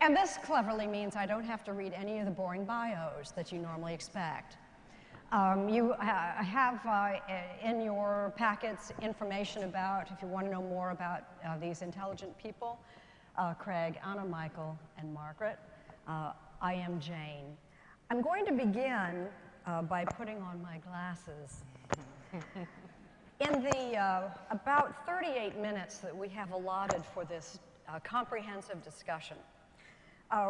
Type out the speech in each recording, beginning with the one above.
And this cleverly means I don't have to read any of the boring bios that you normally expect. You have in your packets information about, if you want to know more about these intelligent people, Craig, Anna, Michael, and Margaret. I am Jane. I'm going to begin by putting on my glasses. In the about 38 minutes that we have allotted for this comprehensive discussion,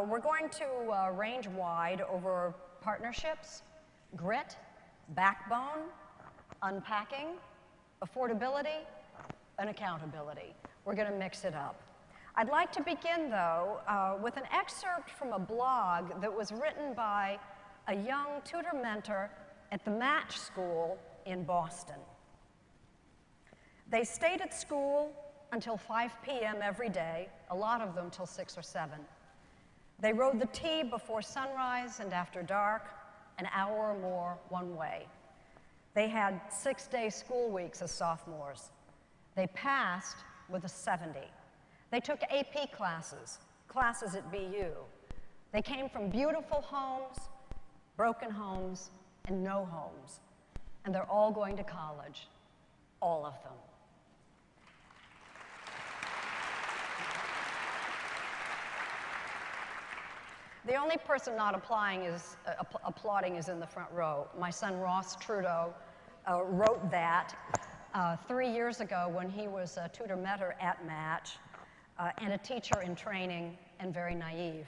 we're going to range wide over partnerships, grit, backbone, unpacking, affordability, and accountability. We're going to mix it up. I'd like to begin, though, with an excerpt from a blog that was written by a young tutor mentor at the Match School in Boston. They stayed at school until 5 p.m. every day, a lot of them till 6 or 7. They rode the T before sunrise and after dark, an hour or more one way. They had 6-day school weeks as sophomores. They passed with a 70. They took AP classes at BU. They came from beautiful homes, broken homes, and no homes. And they're all going to college, all of them. The only person not applauding is in the front row. My son Ross Trudeau wrote that 3 years ago when he was a tutor mentor at Match and a teacher in training and very naive.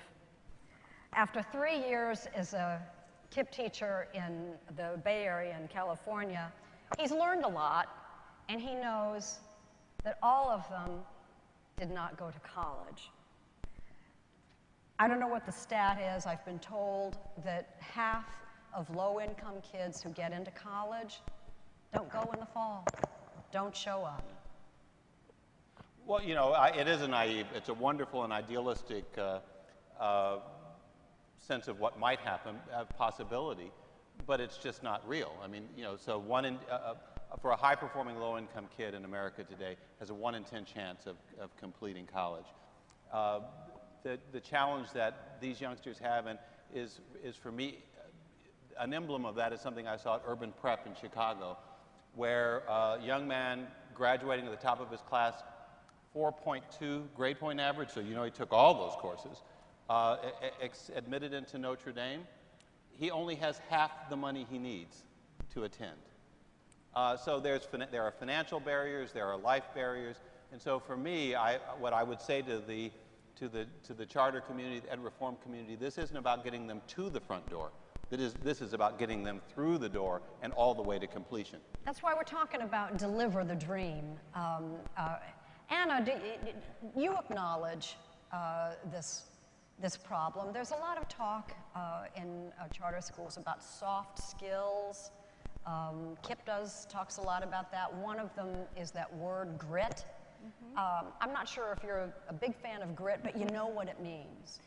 After 3 years as a KIP teacher in the Bay Area in California, he's learned a lot, and he knows that all of them did not go to college. I don't know what the stat is. I've been told that half of low-income kids who get into college don't go in the fall, don't show up. Well, you know, it is a naive, it's a wonderful and idealistic sense of what might happen, possibility, but it's just not real. I mean, you know, so for a high-performing low-income kid in America today has a 1 in 10 chance of completing college. The challenge that these youngsters have is for me, an emblem of that is something I saw at Urban Prep in Chicago, where a young man graduating at the top of his class, 4.2 grade point average, so you know he took all those courses, admitted into Notre Dame. He only has half the money he needs to attend. So there are financial barriers, there are life barriers, and so for me, what I would say to the charter community and reform community, this isn't about getting them to the front door. This is about getting them through the door and all the way to completion. That's why we're talking about deliver the dream. Anna, you acknowledge this problem. There's a lot of talk in charter schools about soft skills. KIP talks a lot about that. One of them is that word grit. Mm-hmm. I'm not sure if you're a big fan of grit, but you know what it means.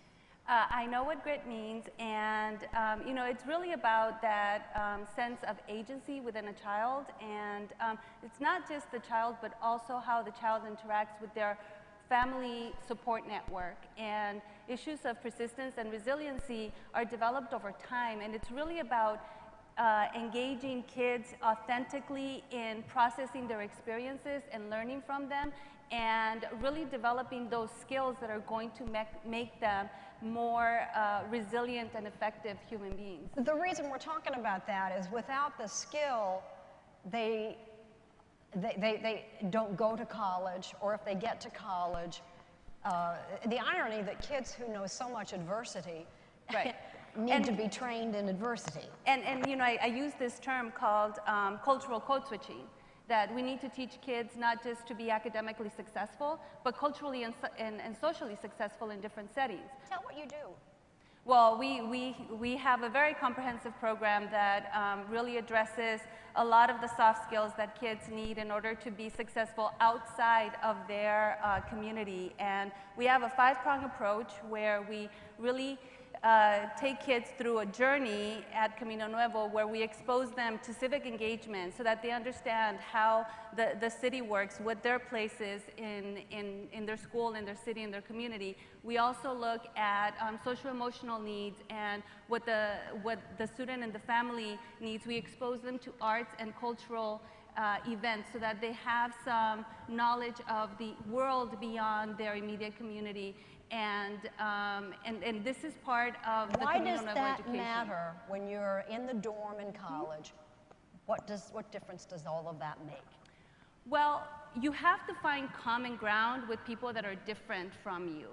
I know what grit means, and you know, it's really about that sense of agency within a child, and it's not just the child, but also how the child interacts with their family support network. And issues of persistence and resiliency are developed over time, and it's really about engaging kids authentically in processing their experiences and learning from them, and really developing those skills that are going to make them more resilient and effective human beings. The reason we're talking about that is without the skill, they don't go to college, or if they get to college, the irony that kids who know so much adversity right. need to be trained in adversity. And you know, I use this term called cultural code switching, that we need to teach kids not just to be academically successful, but culturally and socially successful in different settings. Tell what you do. Well, we have a very comprehensive program that really addresses a lot of the soft skills that kids need in order to be successful outside of their community. And we have a 5-pronged approach where we really take kids through a journey at Camino Nuevo where we expose them to civic engagement so that they understand how the city works, what their place is in their school, in their city, in their community. We also look at social-emotional needs and what the student and the family needs. We expose them to arts and cultural events so that they have some knowledge of the world beyond their immediate community. And this is part of the Camino Nuevo education. Why does that matter when you're in the dorm in college? What difference does all of that make? Well, you have to find common ground with people that are different from you.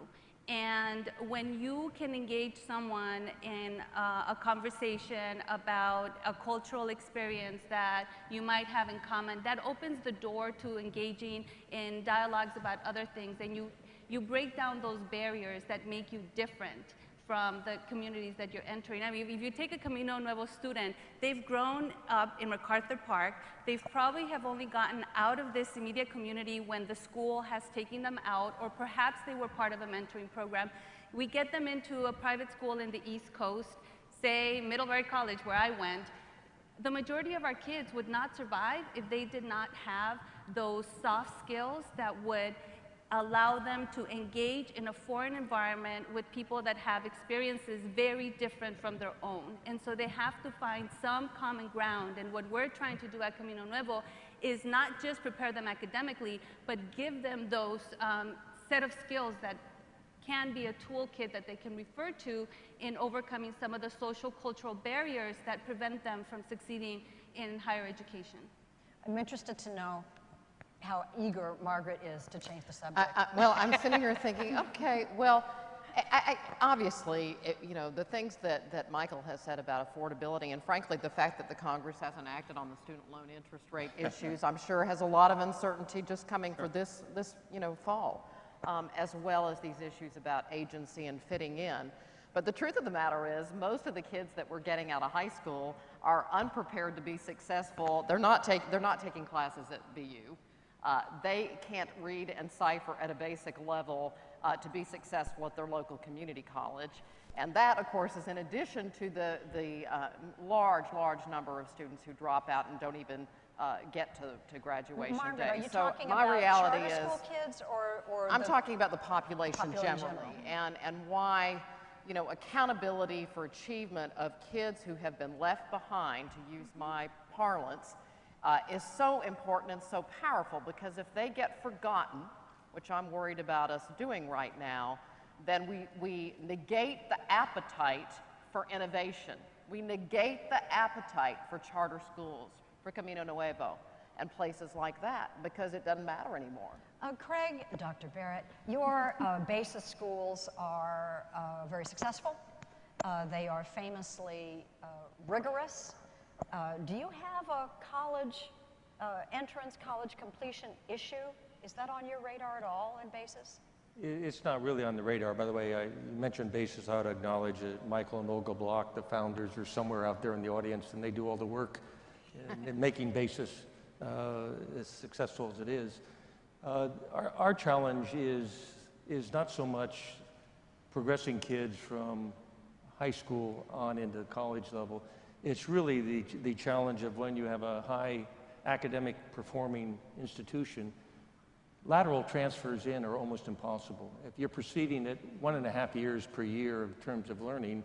And when you can engage someone in a conversation about a cultural experience that you might have in common, that opens the door to engaging in dialogues about other things, and you break down those barriers that make you different from the communities that you're entering. I mean, if you take a Camino Nuevo student, they've grown up in MacArthur Park. They've probably have only gotten out of this immediate community when the school has taken them out, or perhaps they were part of a mentoring program. We get them into a private school in the East Coast, say Middlebury College, where I went. The majority of our kids would not survive if they did not have those soft skills that would allow them to engage in a foreign environment with people that have experiences very different from their own. And so they have to find some common ground. And what we're trying to do at Camino Nuevo is not just prepare them academically, but give them those set of skills that can be a toolkit that they can refer to in overcoming some of the social cultural barriers that prevent them from succeeding in higher education. I'm interested to know how eager Margaret is to change the subject. Well, I'm sitting here thinking, okay, well, obviously, you know, the things that Michael has said about affordability, and frankly, the fact that the Congress hasn't acted on the student loan interest rate issues, I'm sure has a lot of uncertainty just coming for this you know, fall, as well as these issues about agency and fitting in. But the truth of the matter is, most of the kids that we're getting out of high school are unprepared to be successful. They're not taking classes at BU. They can't read and cipher at a basic level to be successful at their local community college. And that, of course, is in addition to the large number of students who drop out and don't even get to graduation Margaret, day. are you So talking my about reality charter is, school kids or I'm talking about the population generally, general. and why, you know, accountability for achievement of kids who have been left behind, to use my parlance, is so important and so powerful, because if they get forgotten, which I'm worried about us doing right now, then we negate the appetite for innovation. We negate the appetite for charter schools, for Camino Nuevo, and places like that, because it doesn't matter anymore. Craig, Dr. Barrett, your basis schools are very successful. They are famously rigorous. Do you have a college entrance, college completion issue? Is that on your radar at all in basis? It's not really on the radar. By the way, you mentioned basis. I ought to acknowledge that Michael and Olga Block, the founders, are somewhere out there in the audience, and they do all the work in making basis as successful as it is. Our challenge is not so much progressing kids from high school on into college level. It's really the challenge of when you have a high academic performing institution, lateral transfers in are almost impossible. If you're proceeding at 1.5 years per year in terms of learning,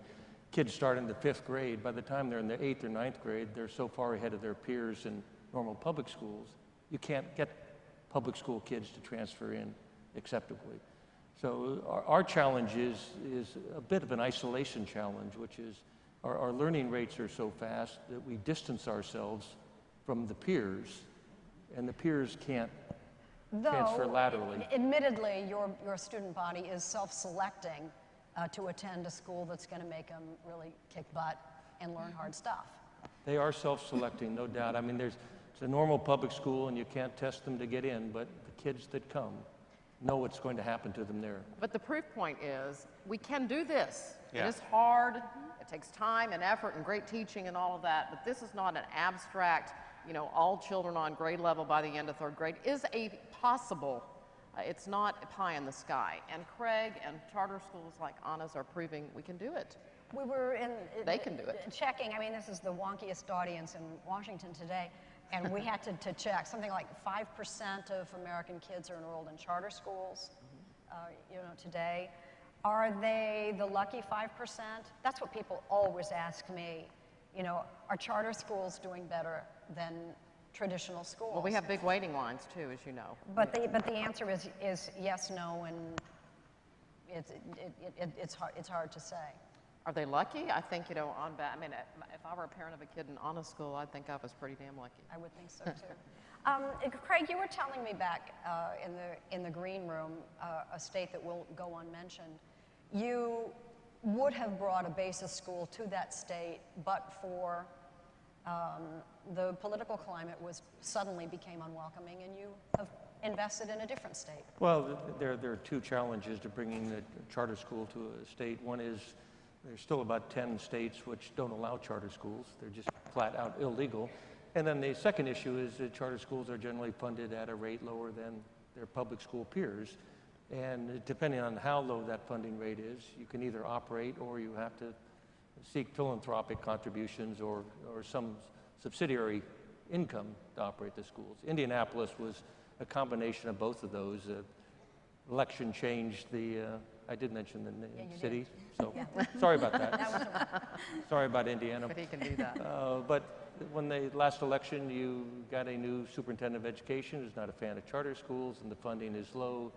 kids start in the 5th grade. By the time they're in the 8th or 9th grade, they're so far ahead of their peers in normal public schools, you can't get public school kids to transfer in acceptably. So our challenge is a bit of an isolation challenge, which is our learning rates are so fast that we distance ourselves from the peers, and the peers can't transfer laterally. Admittedly, your student body is self-selecting to attend a school that's going to make them really kick butt and learn hard stuff. They are self-selecting, no doubt. I mean, it's a normal public school, and you can't test them to get in, but the kids that come know what's going to happen to them there. But the proof point is, we can do this. Yeah. It is hard, it takes time and effort and great teaching and all of that, but this is not an abstract, you know, all children on grade level by the end of 3rd grade is a possible. It's not a pie in the sky. And Craig and charter schools like Anna's are proving we can do it. We were They can do it. checking. I mean, this is the wonkiest audience in Washington today, and we had to check. Something like 5% of American kids are enrolled in charter schools, you know, today. Are they the lucky 5%? That's what people always ask me. You know, are charter schools doing better than traditional schools? Well, we have big waiting lines too, as you know. But the answer is yes, no, and it's hard to say. Are they lucky? I think, you know, I mean, if I were a parent of a kid in honor school, I'd think I was pretty damn lucky. I would think so too. Craig, you were telling me back in the green room, a state that will go unmentioned, you would have brought a basis school to that state, but for the political climate suddenly became unwelcoming, and you have invested in a different state. Well, there are two challenges to bringing the charter school to a state. One is there's still about 10 states which don't allow charter schools. They're just flat out illegal. And then the second issue is that charter schools are generally funded at a rate lower than their public school peers. And depending on how low that funding rate is, you can either operate or you have to seek philanthropic contributions or some subsidiary income to operate the schools. Indianapolis was a combination of both of those. Election changed the, I did mention the city, so sorry about that. Sorry about Indiana. But he can do that. But when the last election, you got a new superintendent of education who's not a fan of charter schools, and the funding is low.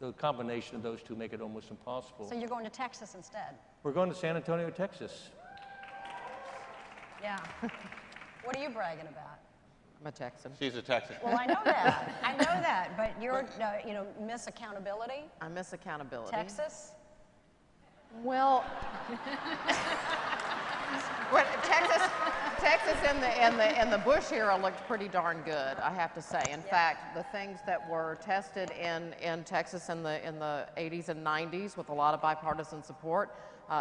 The combination of those two make it almost impossible. So you're going to Texas instead? We're going to San Antonio, Texas. Yeah. What are you bragging about? I'm a Texan. She's a Texan. Well, I know that. I know that. But you're, you know, Miss Accountability. I miss accountability. Texas. Well, Texas in the Bush era looked pretty darn good, I have to say. In fact, the things that were tested in Texas in the 80s and 90s with a lot of bipartisan support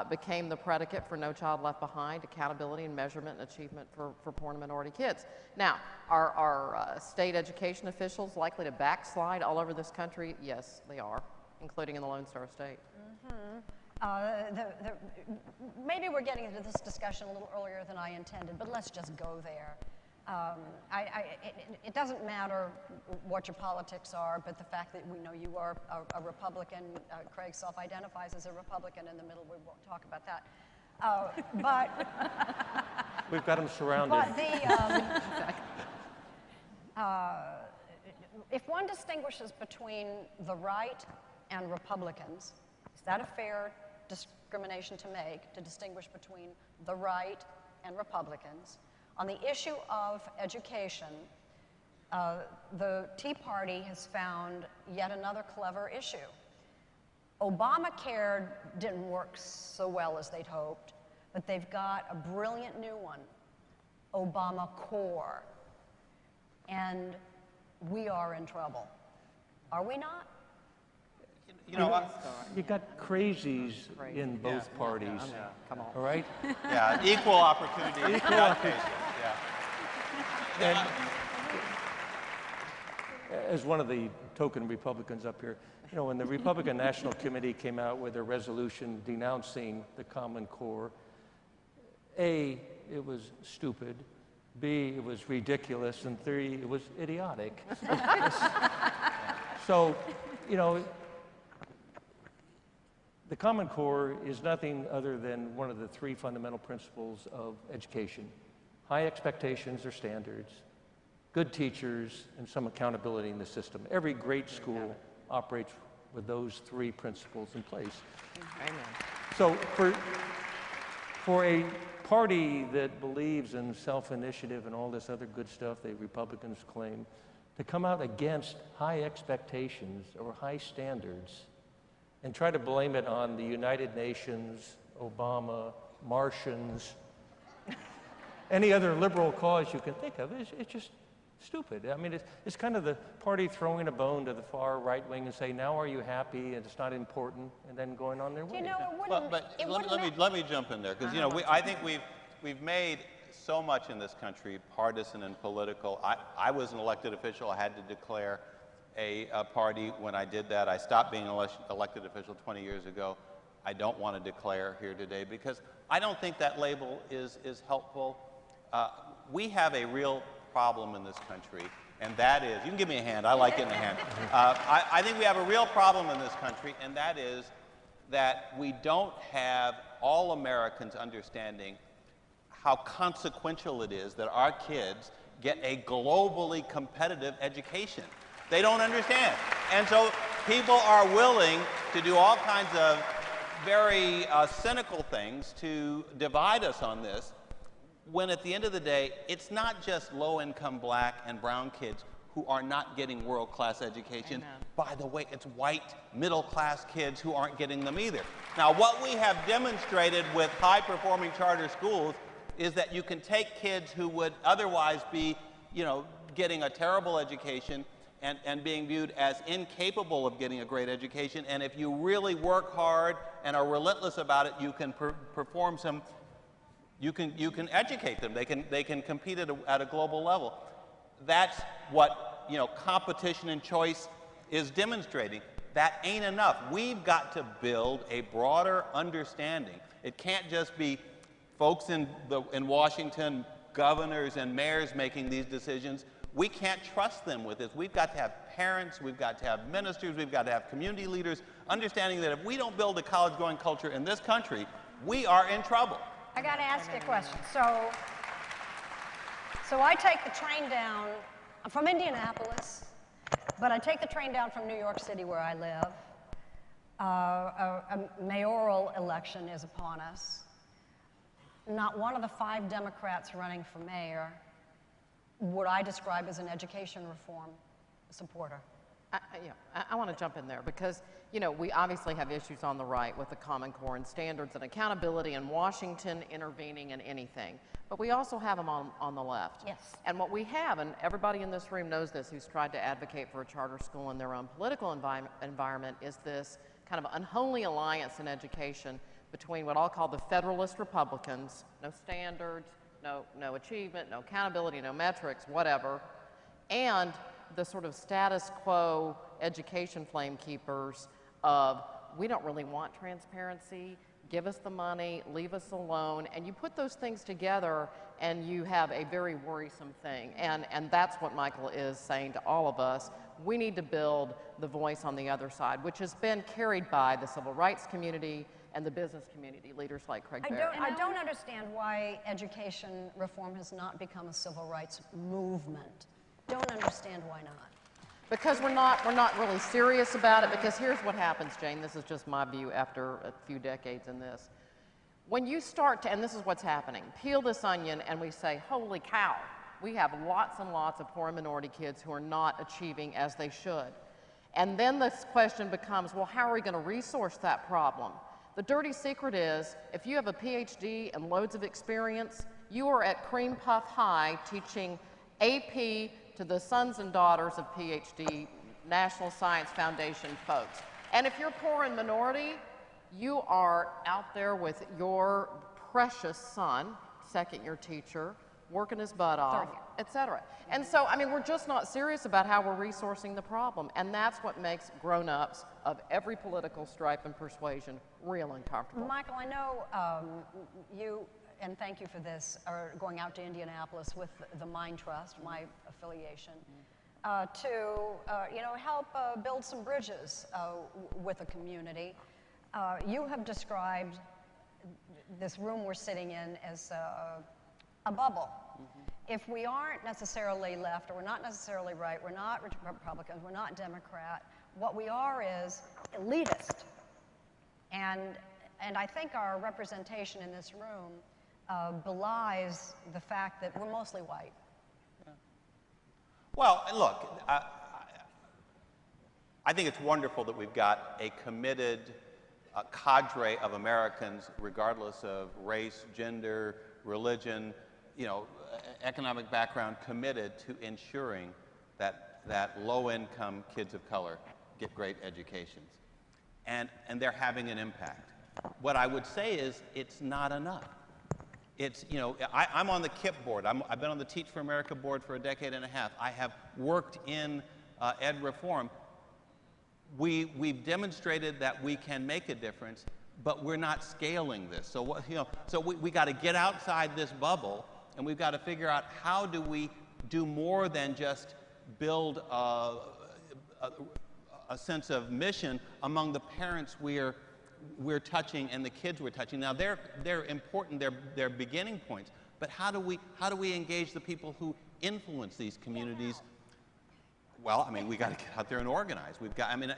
became the predicate for No Child Left Behind, accountability and measurement and achievement for poor and minority kids. Now, are state education officials likely to backslide all over this country? Yes, they are, including in the Lone Star State. Mm-hmm. Maybe we're getting into this discussion a little earlier than I intended, but let's just go there. It doesn't matter what your politics are, but the fact that we know you are a Republican, Craig self-identifies as a Republican in the middle, we won't talk about that. But we've got him surrounded. But if one distinguishes between the right and Republicans, is that a fair discrimination to make, to distinguish between the right and Republicans? On the issue of education, the Tea Party has found yet another clever issue. Obamacare didn't work so well as they'd hoped, but they've got a brilliant new one, ObamaCore. And we are in trouble. Are we not? You know, you got crazies in both parties. Yeah. Come on. All right? Yeah, equal opportunity. Equal opportunity. Yeah. And as one of the token Republicans up here, you know, when the Republican National Committee came out with a resolution denouncing the Common Core, A, it was stupid, B, it was ridiculous, and 3, it was idiotic. So, you know, the Common Core is nothing other than one of the 3 fundamental principles of education. High expectations or standards, good teachers, and some accountability in the system. Every great school operates with those 3 principles in place. Amen. So for a party that believes in self-initiative and all this other good stuff the Republicans claim, to come out against high expectations or high standards and try to blame it on the United Nations, Obama, Martians, any other liberal cause you can think of, it's just stupid. I mean, it's kind of the party throwing a bone to the far right wing and say, now are you happy and it's not important, and then going on their way. You know, Let me jump in there, because you know, I think we've made so much in this country partisan and political. I was an elected official. I had to declare a party when I did that. I stopped being an elected official 20 years ago. I don't want to declare here today because I don't think that label is helpful. We have a real problem in this country, and that is, you can give me a hand, I like getting a hand. I think we have a real problem in this country, and that is that we don't have all Americans understanding how consequential it is that our kids get a globally competitive education. They don't understand. And so people are willing to do all kinds of very cynical things to divide us on this, when at the end of the day, it's not just low-income black and brown kids who are not getting world-class education. Amen. By the way, it's white, middle-class kids who aren't getting them either. Now, what we have demonstrated with high-performing charter schools is that you can take kids who would otherwise be, getting a terrible education and being viewed as incapable of getting a great education, and if you really work hard and are relentless about it, you can perform some, you can educate them. They can compete at a global level. That's what competition and choice is demonstrating. That ain't enough. We've got to build a broader understanding. It can't just be folks in Washington, governors and mayors making these decisions. We can't trust them with this. We've got to have parents, we've got to have ministers, we've got to have community leaders, understanding that if we don't build a college-going culture in this country, we are in trouble. I got to ask you a question. So I take the train down, I'm from Indianapolis, but I take the train down from New York City where I live. A mayoral election is upon us. Not one of the 5 Democrats running for mayor would I describe as an education reform supporter. I want to jump in there because, we obviously have issues on the right with the Common Core and standards and accountability and Washington intervening in anything. But we also have them on the left. Yes. And what we have, and everybody in this room knows this who's tried to advocate for a charter school in their own political environment, is this kind of unholy alliance in education between what I'll call the Federalist Republicans, no standards, no achievement, no accountability, no metrics, whatever, and the sort of status quo education flame keepers of, we don't really want transparency, give us the money, leave us alone, and you put those things together and you have a very worrisome thing. And that's what Michael is saying to all of us. We need to build the voice on the other side, which has been carried by the civil rights community and the business community, leaders like Craig Barrett. I don't understand why education reform has not become a civil rights movement. Don't understand why not. Because we're not really serious about it, because here's what happens, Jane, this is just my view after a few decades in this. When you start to, and this is what's happening, peel this onion and we say, holy cow, we have lots and lots of poor and minority kids who are not achieving as they should. And then this question becomes, well, how are we going to resource that problem? The dirty secret is, if you have a PhD and loads of experience, you are at cream puff high teaching AP to the sons and daughters of PhD, National Science Foundation folks. And if you're poor and minority, you are out there with your precious son, second-year teacher, working his butt off, et cetera. And so, we're just not serious about how we're resourcing the problem. And that's what makes grown-ups of every political stripe and persuasion real uncomfortable. Michael, I know you, and thank you for this, are going out to Indianapolis with the Mind Trust, my affiliation, to help build some bridges with the community. You have described this room we're sitting in as a bubble. If we aren't necessarily left, or we're not necessarily right, we're not Republicans, we're not Democrat, what we are is elitist. And I think our representation in this room belies the fact that we're mostly white. Yeah. Well, look, I think it's wonderful that we've got a committed cadre of Americans, regardless of race, gender, religion, economic background, committed to ensuring that low-income kids of color get great educations. And they're having an impact. What I would say is it's not enough. It's, I'm on the KIP board. I've been on the Teach for America board for a decade and a half. I have worked in ed reform. We've demonstrated that we can make a difference, but we're not scaling this. So what, so we got to get outside this bubble, and we've got to figure out how do we do more than just build a sense of mission among the parents we're touching and the kids we're touching. Now they're important, they're beginning points, but how do we engage the people who influence these communities? Well, I mean, we got to get out there and organize.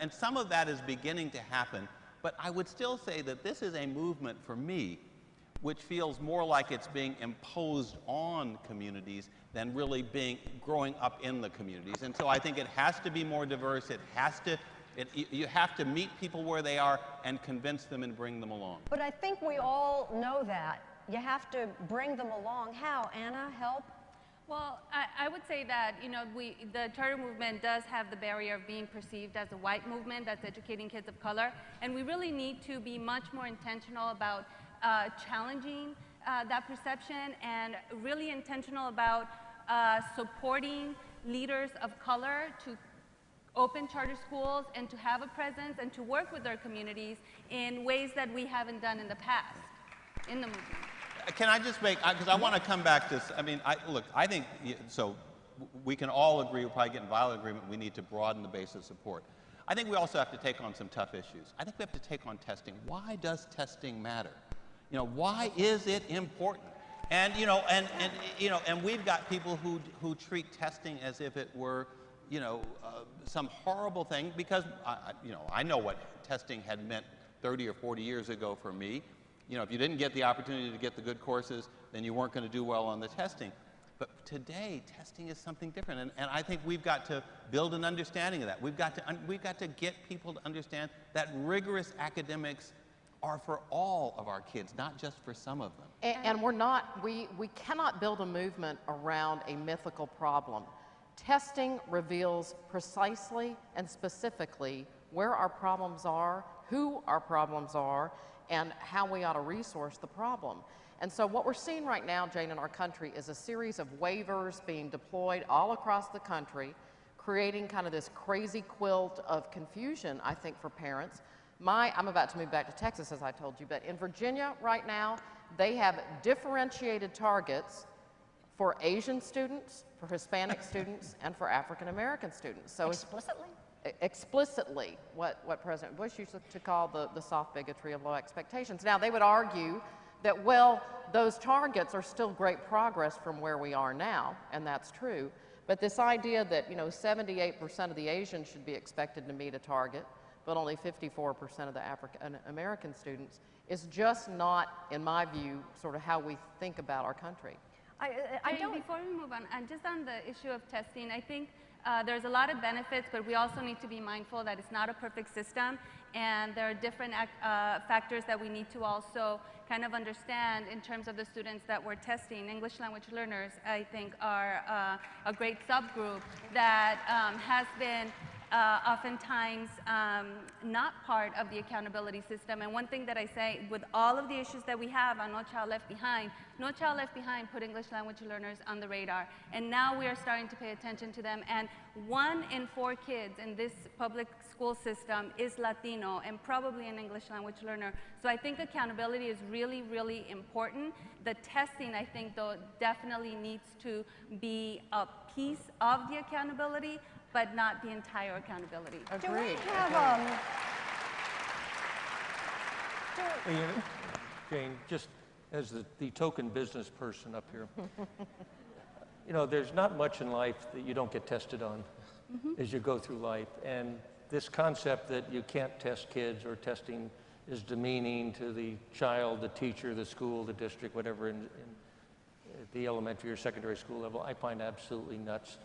And some of that is beginning to happen, but I would still say that this is a movement for me which feels more like it's being imposed on communities than really growing up in the communities. And so I think it has to be more diverse. You have to meet people where they are and convince them and bring them along. But I think we all know that. You have to bring them along. How? Anna, help? Well, I would say that, the charter movement does have the barrier of being perceived as a white movement that's educating kids of color, and we really need to be much more intentional about challenging that perception and really intentional about supporting leaders of color to open charter schools and to have a presence and to work with their communities in ways that we haven't done in the past in the movement. Can I just because I want to come back to, I think, so we can all agree, we'll probably get in violent agreement, we need to broaden the base of support. I think we also have to take on some tough issues. I think we have to take on testing. Why does testing matter? Why is it important? And, and we've got people who treat testing as if it were, some horrible thing, because, I know what testing had meant 30 or 40 years ago for me. If you didn't get the opportunity to get the good courses, then you weren't going to do well on the testing. But today, testing is something different, and I think we've got to build an understanding of that. We've got to get people to understand that rigorous academics are for all of our kids, not just for some of them. And we cannot build a movement around a mythical problem. Testing reveals precisely and specifically where our problems are, who our problems are, and how we ought to resource the problem. And so what we're seeing right now, Jane, in our country is a series of waivers being deployed all across the country, creating kind of this crazy quilt of confusion, I think, for parents. I'm about to move back to Texas, as I told you, but in Virginia right now, they have differentiated targets for Asian students, for Hispanic students, and for African American students. So explicitly? Explicitly, what President Bush used to call the soft bigotry of low expectations. Now, they would argue that, well, those targets are still great progress from where we are now, and that's true. But this idea that, 78% of the Asians should be expected to meet a target, but only 54% of the African American students is just not, in my view, sort of how we think about our country. Before we move on, and just on the issue of testing, I think there's a lot of benefits, but we also need to be mindful that it's not a perfect system, and there are different factors that we need to also kind of understand in terms of the students that we're testing. English language learners, I think, are a great subgroup that has been oftentimes not part of the accountability system. And one thing that I say, with all of the issues that we have on No Child Left Behind, No Child Left Behind put English language learners on the radar. And now we are starting to pay attention to them. And 1 in 4 kids in this public school system is Latino and probably an English language learner. So I think accountability is really, really important. The testing, I think, though, definitely needs to be a piece of the accountability, but not the entire accountability. Do we have, Jane, just as the token business person up here, there's not much in life that you don't get tested on as you go through life. And this concept that you can't test kids or testing is demeaning to the child, the teacher, the school, the district, whatever, at the elementary or secondary school level, I find absolutely nuts.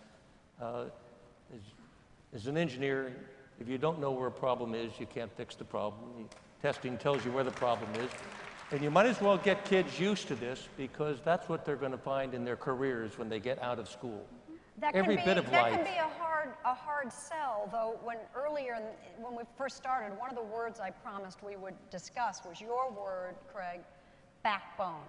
As an engineer, if you don't know where a problem is, you can't fix the problem. Testing tells you where the problem is. And you might as well get kids used to this, because that's what they're going to find in their careers when they get out of school. Every bit of life. That can be a hard sell, though. When we first started, one of the words I promised we would discuss was your word, Craig, backbone.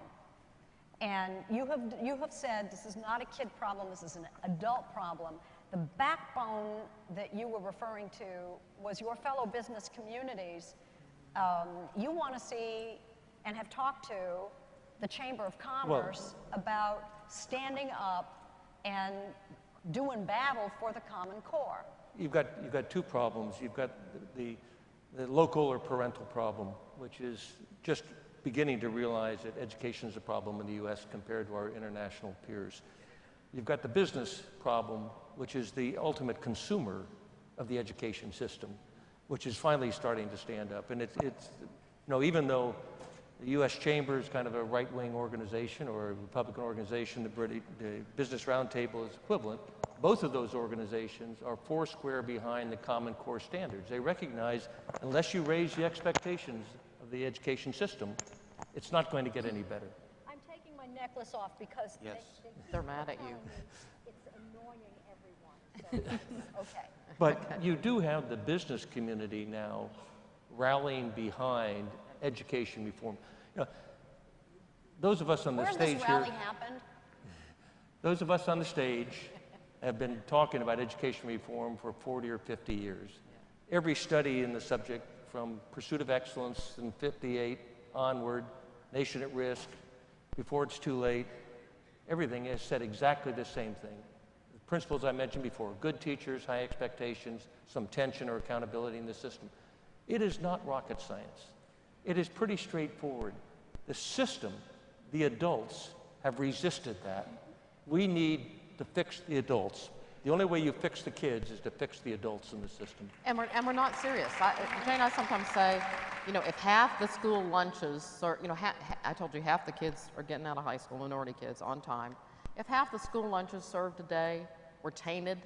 And you have said this is not a kid problem, this is an adult problem. The backbone that you were referring to was your fellow business communities you want to see and have talked to the Chamber of Commerce about standing up and doing battle for the Common Core. You've got two problems. You've got the local or parental problem, which is just beginning to realize that education is a problem in the U.S. compared to our international peers. You've got the business problem, which is the ultimate consumer of the education system, which is finally starting to stand up. And it's you know, even though the U.S. Chamber is kind of a right-wing organization or a Republican organization, the Business Roundtable is equivalent, both of those organizations are foursquare behind the Common Core standards. They recognize unless you raise the expectations of the education system, it's not going to get any better. I'm taking my necklace off because they're mad at you. It's annoying everyone. So, okay. But you do have the business community now rallying behind education reform. You know, those of us on the stage this here, rally happened? those of us on the stage have been talking about education reform for 40 or 50 years. Every study in the subject, from Pursuit of Excellence in 58 onward, Nation at Risk, Before It's Too Late, everything has said exactly the same thing. The principles I mentioned before, good teachers, high expectations, some tension or accountability in the system. It is not rocket science. It is pretty straightforward. The system, the adults, have resisted that. We need to fix the adults. The only way you fix the kids is to fix the adults in the system. And we're not serious. Jane and I sometimes say, you know, if half the school lunches, or, you know, I told you half the kids are getting out of high school, minority kids, on time. If half the school lunches served today were tainted,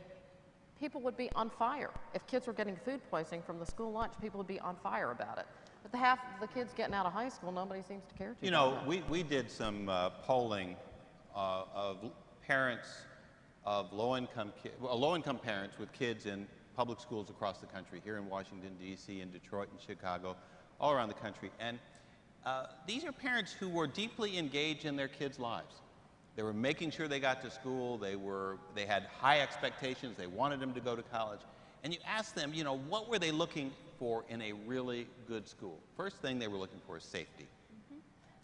people would be on fire. If kids were getting food poisoning from the school lunch, people would be on fire about it. But the half of the kids getting out of high school, nobody seems to care too much. You know, we did some polling of parents of low-income parents with kids in public schools across the country, here in Washington, D.C., in Detroit, and Chicago, all around the country. And these are parents who were deeply engaged in their kids' lives. They were making sure they got to school. They had high expectations. They wanted them to go to college. And you ask them, you know, what were they looking for in a really good school? First thing they were looking for is safety.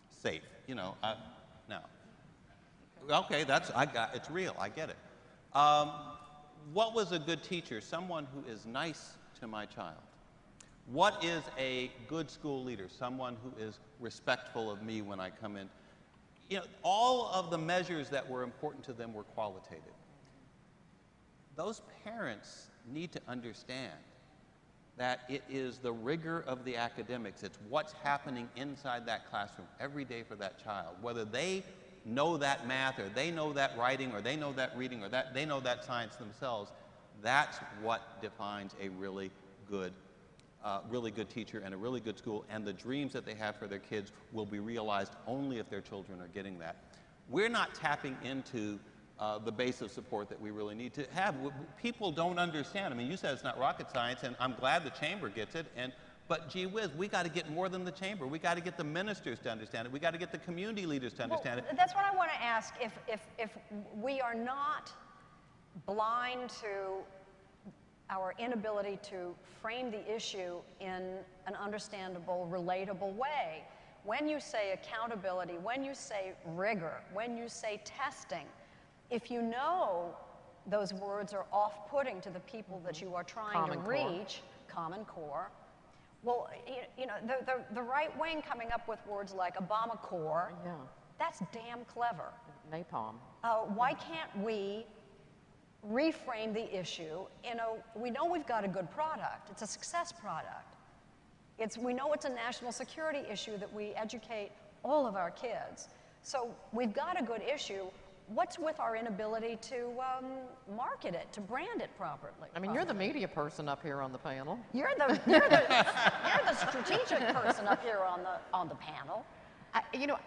Safe, you know, now. Okay, it's real, I get it. What was a good teacher? Someone who is nice to my child. What is a good school leader? Someone who is respectful of me when I come in. You know, all of the measures that were important to them were qualitative. Those parents need to understand that it is the rigor of the academics. It's what's happening inside that classroom every day for that child, whether they know that math, or they know that writing, or they know that reading, or they know that science themselves. That's what defines a really good teacher and a really good school, and the dreams that they have for their kids will be realized only if their children are getting that. We're not tapping into the base of support that we really need to have. People don't understand. I mean, you said it's not rocket science, and I'm glad the Chamber gets it, but gee whiz, we got to get more than the Chamber. We got to get the ministers to understand it. We got to get the community leaders to understand it. That's what I want to ask. If we are not blind to our inability to frame the issue in an understandable, relatable way, when you say accountability, when you say rigor, when you say testing, if you know those words are off-putting to the people that you are trying to reach, Common Core, well, you know, the right wing coming up with words like Obama Core, that's damn clever. Napalm. Why can't we reframe the issue? You know, we know we've got a good product. It's a success product. We know it's a national security issue that we educate all of our kids. So we've got a good issue. What's with our inability to market it, to brand it properly? I mean, you're the media person up here on the panel. You're the strategic person up here on the panel. You know,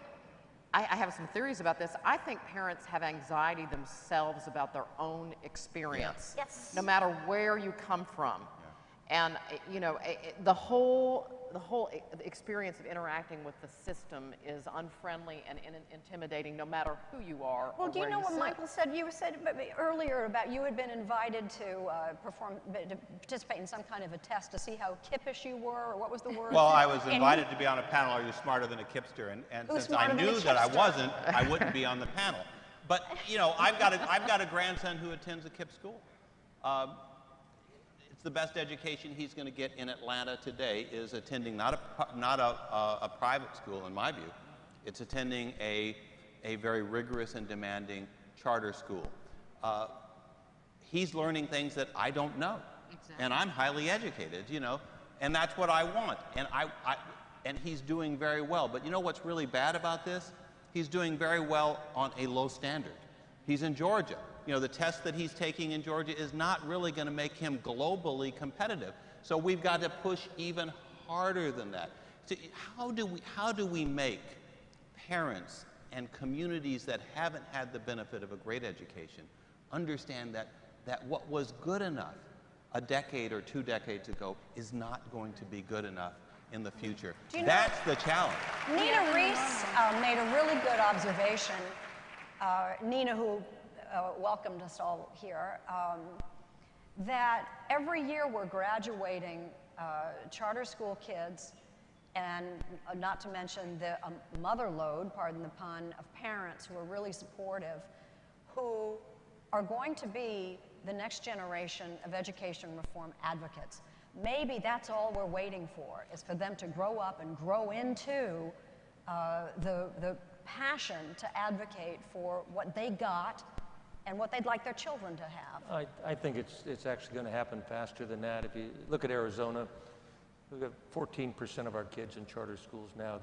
I have some theories about this. I think parents have anxiety themselves about their own experience, Yes. no matter where you come from. And you know, the whole experience of interacting with the system is unfriendly and intimidating, no matter who you are. Well, or do you where know what sit. Michael said? You said earlier about you had been invited to participate in some kind of a test to see how kippish you were, or what was the word? Well, I was invited to be on a panel, Are You Smarter Than a Kipster? And Who's since I smarter than a knew that I kipster? wasn't, I wouldn't be on the panel. But, you know, I've got a grandson who attends a KIPP school. It's the best education he's going to get in Atlanta today is attending not a private school, in my view. It's attending a very rigorous and demanding charter school. He's learning things that I don't know. Exactly. And I'm highly educated, you know, and that's what I want. And and he's doing very well. But you know what's really bad about this? He's doing very well on a low standard. He's in Georgia. You know, the test that he's taking in Georgia is not really going to make him globally competitive. So we've got to push even harder than that. So how do we make parents and communities that haven't had the benefit of a great education understand that what was good enough a decade or 2 decades ago is not going to be good enough in the future? That's the challenge. Nina Reese made a really good observation. Nina, who welcomed us all here, that every year we're graduating charter school kids, and not to mention the mother load, pardon the pun, of parents who are really supportive, who are going to be the next generation of education reform advocates. Maybe that's all we're waiting for, is for them to grow up and grow into the passion to advocate for what they got and what they'd like their children to have. I think it's actually going to happen faster than that. If you look at Arizona, we've got 14% of our kids in charter schools now.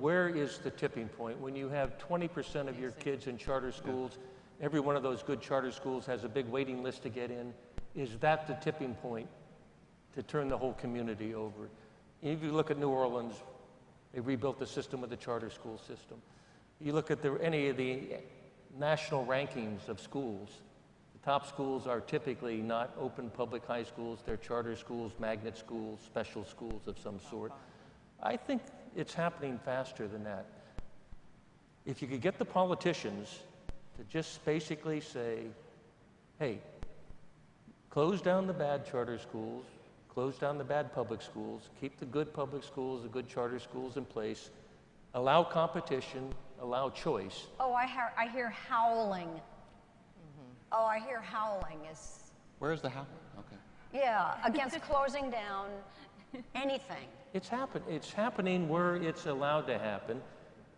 Where is the tipping point? When you have 20% of your kids in charter schools, every one of those good charter schools has a big waiting list to get in. Is that the tipping point to turn the whole community over? If you look at New Orleans, they rebuilt the system with the charter school system. You look at any of the national rankings of schools, the top schools are typically not open public high schools, they're charter schools, magnet schools, special schools of some sort. I think it's happening faster than that. If you could get the politicians to just basically say, hey, close down the bad charter schools, close down the bad public schools, keep the good public schools, the good charter schools in place, allow competition, allow choice. Oh, I hear howling. Oh, I hear howling is... Where's the howling? Okay. Yeah, against closing down anything. It's happening where it's allowed to happen.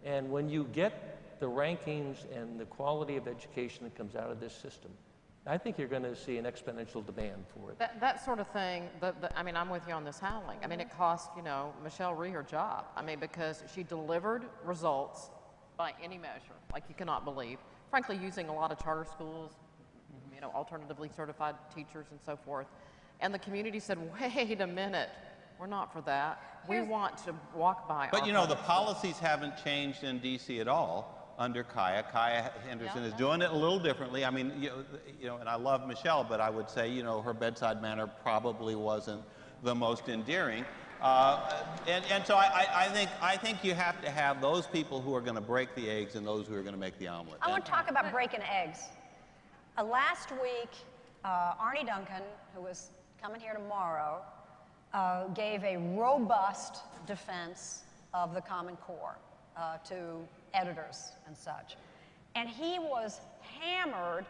And when you get the rankings and the quality of education that comes out of this system, I think you're going to see an exponential demand for it. That sort of thing, I mean, I'm with you on this howling. I mean, it cost, you know, Michelle Rhee her job. I mean, because she delivered results by any measure, like you cannot believe. Frankly, using a lot of charter schools, you know, alternatively certified teachers and so forth. And the community said, wait a minute, we're not for that. We want to walk by But you know, the policies haven't changed in D.C. at all under Kaya. Kaya Henderson is doing it a little differently. I mean, you know, and I love Michelle, but I would say, you know, her bedside manner probably wasn't the most endearing. And so I think you have to have those people who are going to break the eggs and those who are going to make the omelet. I want to talk about breaking eggs. Last week, Arnie Duncan, who is coming here tomorrow, gave a robust defense of the Common Core to editors and such. And he was hammered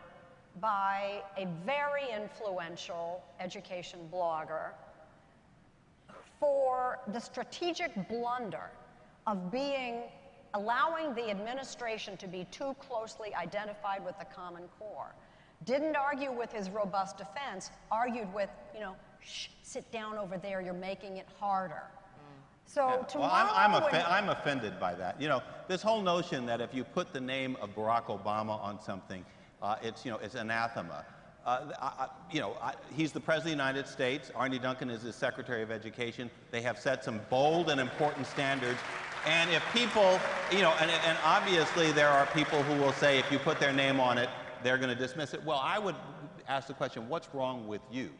by a very influential education blogger for the strategic blunder of allowing the administration to be too closely identified with the Common Core. Didn't argue with his robust defense, argued with, you know, shh, sit down over there, you're making it harder. So tomorrow... Well, I'm offended by that. You know, this whole notion that if you put the name of Barack Obama on something, it's anathema. He's the President of the United States. Arnie Duncan is his Secretary of Education. They have set some bold and important standards. And if people, you know, and obviously there are people who will say if you put their name on it, they're going to dismiss it. Well, I would ask the question, what's wrong with you?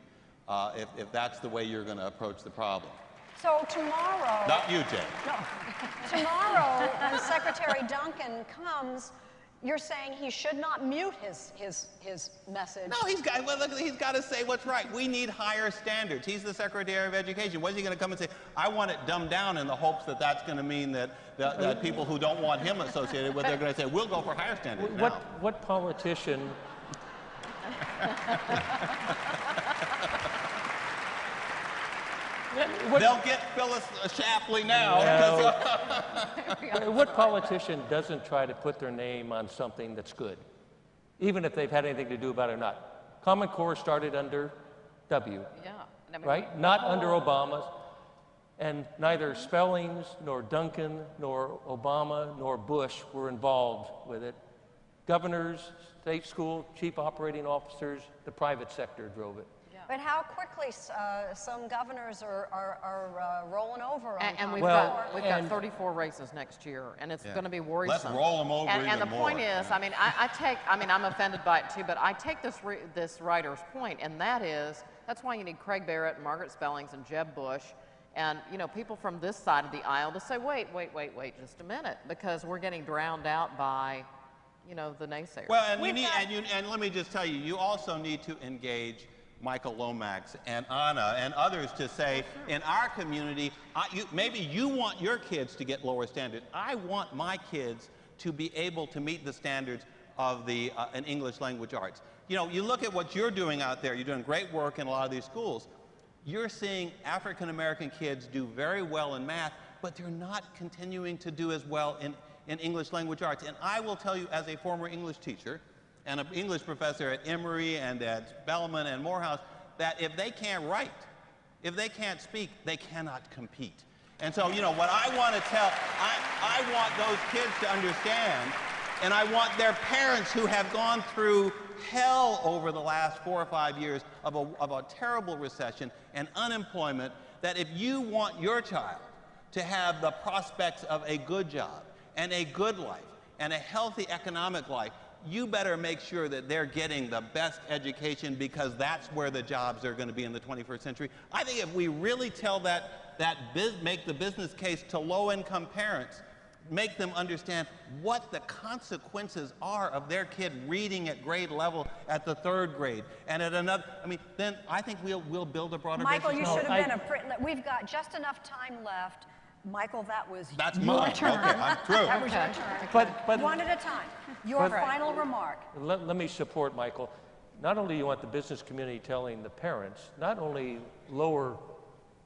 if that's the way you're going to approach the problem. So tomorrow... Not you, Jay. No. Tomorrow, when Secretary Duncan comes, you're saying he should not mute his message. No, he's got to say what's right. We need higher standards. He's the Secretary of Education. What is he going to come and say? I want it dumbed down in the hopes that that's going to mean that people who don't want him associated with it are going to say, we'll go for higher standards now. What politician... They'll get Phyllis Shapley now. What politician doesn't try to put their name on something that's good, even if they've had anything to do about it or not? Common Core started under W, right? Not under Obama's. And neither Spellings, nor Duncan, nor Obama, nor Bush were involved with it. Governors, state school, chief operating officers, the private sector drove it. But how quickly some governors are rolling over on And we've Common got 34 races next year, and it's going to be worrisome. Let's roll them over even more. And the point is, I mean, I'm offended by it too, but I take this writer's point, and that is, that's why you need Craig Barrett and Margaret Spellings and Jeb Bush, and people from this side of the aisle to say, wait just a minute, because we're getting drowned out by, the naysayers. Well, and let me just tell you, you also need to engage Michael Lomax and Anna and others to say, in our community, maybe you want your kids to get lower standards. I want my kids to be able to meet the standards of an English language arts. You look at what you're doing out there. You're doing great work in a lot of these schools. You're seeing African American kids do very well in math, but they're not continuing to do as well in English language arts. And I will tell you, as a former English teacher, and an English professor at Emory and at Bellman and Morehouse, that if they can't write, if they can't speak, they cannot compete. And so, what I want to tell, I want those kids to understand, and I want their parents who have gone through hell over the last 4 or 5 years of a terrible recession and unemployment, that if you want your child to have the prospects of a good job and a good life and a healthy economic life, you better make sure that they're getting the best education, because that's where the jobs are going to be in the 21st century. I think if we really tell make the business case to low-income parents, make them understand what the consequences are of their kid reading at grade level at the 3rd grade and at another, then I think we'll build a broader basis. Michael, you should have been we've got just enough time left. Michael, that's your mine. turn. Okay, I'm through. That was your turn. But one at a time. Your final remark. Let me support Michael. Not only do you want the business community telling the parents, not only lower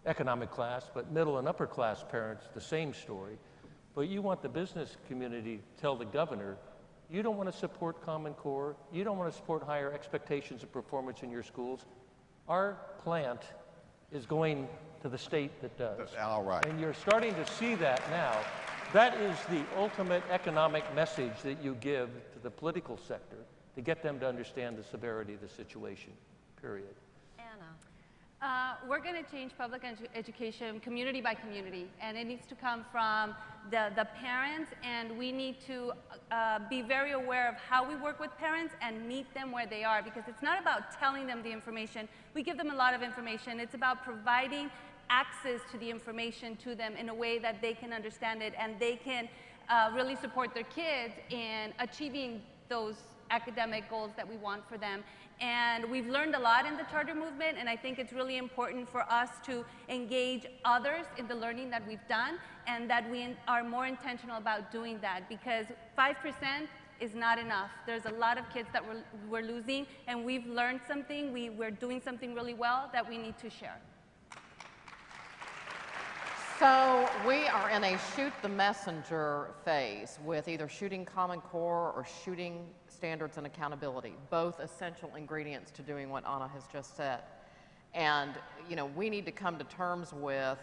economic class, but middle and upper class parents, the same story, but you want the business community to tell the governor, you don't want to support Common Core, you don't want to support higher expectations of performance in your schools. Our plant is going to the state that does. All right. And you're starting to see that now. That is the ultimate economic message that you give to the political sector to get them to understand the severity of the situation, period. Anna. We're going to change public education community by community, and it needs to come from the parents, and we need to be very aware of how we work with parents and meet them where they are, because it's not about telling them the information. We give them a lot of information. It's about providing access to the information to them in a way that they can understand it, and they can really support their kids in achieving those academic goals that we want for them. And we've learned a lot in the charter movement, and I think it's really important for us to engage others in the learning that we've done, and that we are more intentional about doing that, because 5% is not enough. There's a lot of kids that we're losing, and we've learned something, we're doing something really well that we need to share. So we are in a shoot the messenger phase with either shooting Common Core or shooting standards and accountability, both essential ingredients to doing what Anna has just said. And we need to come to terms with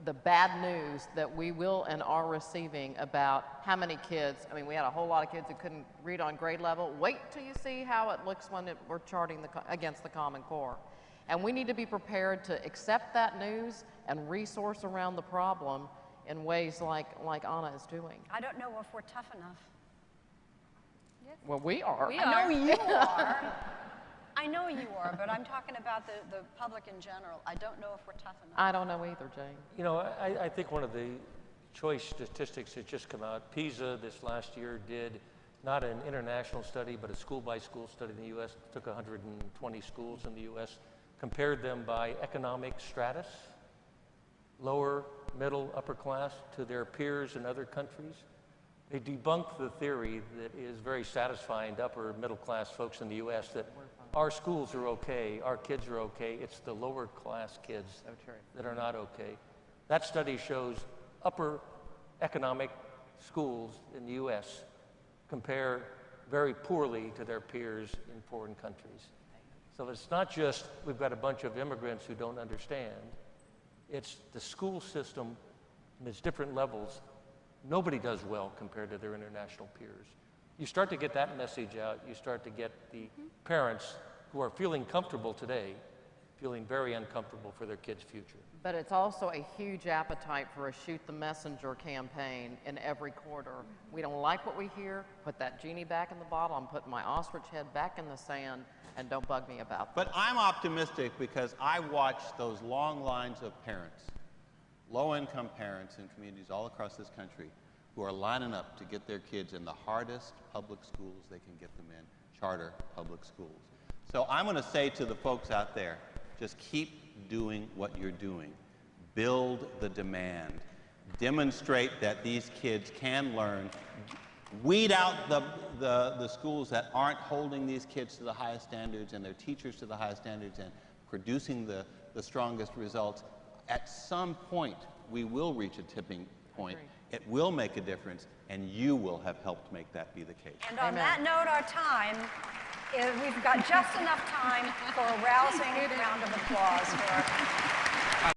the bad news that we will and are receiving about how many kids, we had a whole lot of kids who couldn't read on grade level. Wait till you see how it looks when we're charting against the Common Core. And we need to be prepared to accept that news and resource around the problem in ways like Anna is doing. I don't know if we're tough enough. Well, we are. We I know you are. I know you are, but I'm talking about the public in general. I don't know if we're tough enough. I don't know either, Jane. You know, I think one of the choice statistics that just come out, PISA this last year did not an international study, but a school-by-school study in the U.S., took 120 schools in the U.S., compared them by economic stratus, lower, middle, upper class, to their peers in other countries. They debunked the theory that is very satisfying to upper middle class folks in the U.S. that our schools are okay, our kids are okay, it's the lower class kids that are not okay. That study shows upper economic schools in the U.S. compare very poorly to their peers in foreign countries. So it's not just we've got a bunch of immigrants who don't understand, it's the school system and its different levels. Nobody does well compared to their international peers. You start to get that message out, you start to get the parents who are feeling comfortable today, feeling very uncomfortable for their kids' future. But it's also a huge appetite for a shoot the messenger campaign in every quarter. We don't like what we hear, put that genie back in the bottle, I'm putting my ostrich head back in the sand, and don't bug me about that. But I'm optimistic because I watch those long lines of parents, low-income parents in communities all across this country who are lining up to get their kids in the hardest public schools they can get them in, charter public schools. So I'm going to say to the folks out there, just keep doing what you're doing. Build the demand. Demonstrate that these kids can learn. Weed out the schools that aren't holding these kids to the highest standards and their teachers to the highest standards and producing the strongest results. At some point, we will reach a tipping point. It will make a difference, and you will have helped make that be the case. And on that note, our time we've got just enough time for a rousing round of applause for